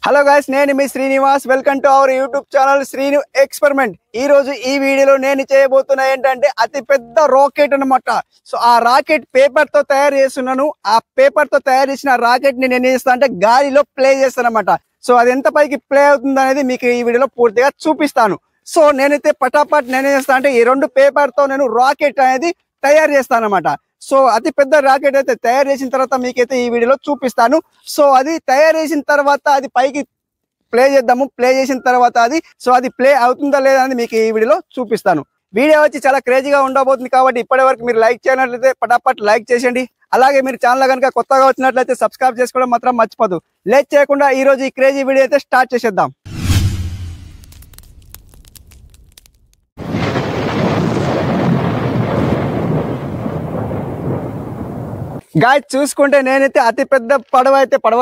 Hello guys, నేను మీ Srinivas. Welcome to our YouTube channel Srinu experiment. ఈ రోజు ఈ వీడియోలో నేను చేయబోతున్నా ఏంటంటే అతి పెద్ద రాకెట్ అన్నమాట. సో ఆ రాకెట్ పేపర్ తో తయారు చేస్తున్నాను. ఆ పేపర్ తో తయారు చేసిన రాకెట్ ని నేను ఏం చేస్తాను అంటే గాలిలో ప్లే చేస్తాను అనమాట. సో అది ఎంత పైకి ప్లే అవుతుంది అనేది మీకు ఈ వీడియోలో పూర్తిగా చూపిస్తాను. సో నేనైతే పటాపట్ నేనేం చేస్తాను అంటే ఈ రెండు పేపర్ తో నేను రాకెట్ అనేది తయారు చేస్తాను అనమాట. సో అతి పెద్ద రాకెట్ అయితే తయారు చేసిన తర్వాత మీకైతే ఈ వీడియోలో చూపిస్తాను. సో అది తయారు చేసిన తర్వాత అది పైకి ప్లే చేద్దాము. ప్లే చేసిన తర్వాత అది ప్లే అవుతుందా లేదా అని మీకు ఈ వీడియోలో చూపిస్తాను. వీడియో వచ్చి చాలా క్రేజీగా ఉండబోతుంది కాబట్టి ఇప్పటి వరకు మీరు లైక్ చేయనట్లయితే పటాపట్ లైక్ చేసేయండి. అలాగే మీరు ఛానల్ కనుక కొత్తగా వచ్చినట్లయితే సబ్స్క్రైబ్ చేసుకోవడం మాత్రం మర్చిపోదు. లేట్ చేయకుండా ఈ రోజు ఈ క్రేజీ వీడియో అయితే స్టార్ట్ చేసేద్దాం. గాయస్ చూసుకుంటే నేనైతే అతి పెద్ద పడవ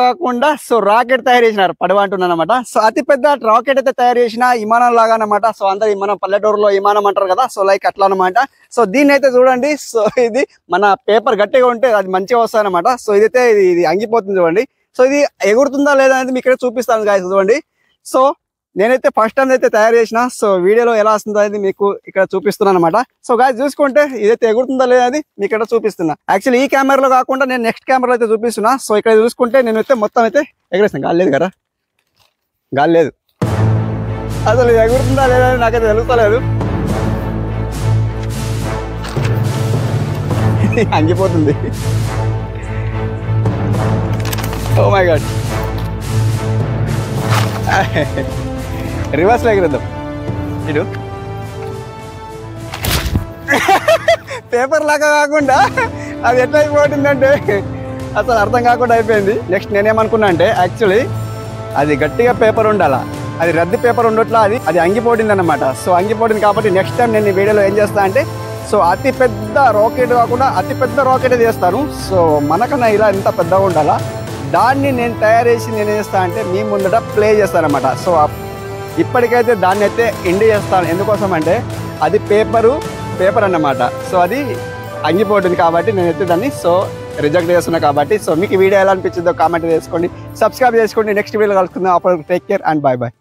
కాకుండా సో రాకెట్ తయారు చేసినారు. పడవ అంటున్నాను అనమాట. సో అతి పెద్ద రాకెట్ అయితే తయారు చేసిన విమానం లాగా అనమాట. సో అందరు మనం పల్లెటూరులో విమానం అంటారు కదా, సో లైక్ అట్లా అనమాట. సో దీన్ని అయితే చూడండి. సో ఇది మన పేపర్ గట్టిగా ఉంటే అది మంచిగా వస్తుంది అనమాట. సో ఇదైతే ఇది అంగిపోతుంది చూడండి. సో ఇది ఎగురుతుందా లేదా అనేది మీకు ఇక్కడ చూపిస్తాను గాయస్ చూడండి. సో నేనైతే ఫస్ట్ టైం అయితే తయారు చేసిన. సో వీడియోలో ఎలా వస్తుందో అనేది మీకు ఇక్కడ చూపిస్తున్నాను అనమాట. సో గాయస్ చూసుకుంటే ఇదైతే ఎగురుతుందా లేదా అనేది మీకు ఇక్కడ చూపిస్తున్నా. యాక్చువల్లీ ఈ కెమెరాలో కాకుండా నేను నెక్స్ట్ కెమెరాలో అయితే చూపిస్తున్నా. సో ఇక్కడ చూసుకుంటే నేనైతే మొత్తం అయితే ఎగరేస్తాను. గాలి లేదు కదా, గాలి లేదు. అసలు ఎగురుతుందా లేదా అని నాకైతే తెలుస్తలేదు. అంగిపోతుంది. ఓ మై గాడ్, రివర్స్ ఎగిరేద్దాం. ఇటు పేపర్ లాగా కాకుండా అది ఎట్లా అయిపోతుందంటే అసలు అర్థం కాకుండా అయిపోయింది. నెక్స్ట్ నేనేమనుకున్నా అంటే యాక్చువల్లీ అది గట్టిగా పేపర్ ఉండాలా, అది రద్దు పేపర్ ఉండట్లా, అది అంగిపోయింది అనమాట. సో అంగిపోయింది కాబట్టి నెక్స్ట్ టైం నేను ఈ వీడియోలో ఏం చేస్తా అంటే సో అతి పెద్ద రాకెట్ కాకుండా అతి పెద్ద రాకెట్ చేస్తాను. సో మనకన్నా ఇలా ఎంత పెద్దగా ఉండాలా దాన్ని నేను తయారు చేసి నేను ఏం చేస్తాను అంటే మీ ముందట ప్లే చేస్తాను అనమాట. సో ఇప్పటికైతే దాన్ని అయితే ఎండ్ చేస్తాను. ఎందుకోసం అంటే అది పేపర్ అన్నమాట. సో అది అంగిపోతుంది కాబట్టి నేనైతే దాన్ని రిజెక్ట్ చేస్తున్నా కాబట్టి. సో మీకు వీడియో ఎలా అనిపించిందో కామెంట్ చేసుకోండి, సబ్స్క్రైబ్ చేసుకోండి. నెక్స్ట్ వీడియో కలుసుకుందాం. అప్పుడు take care and bye bye.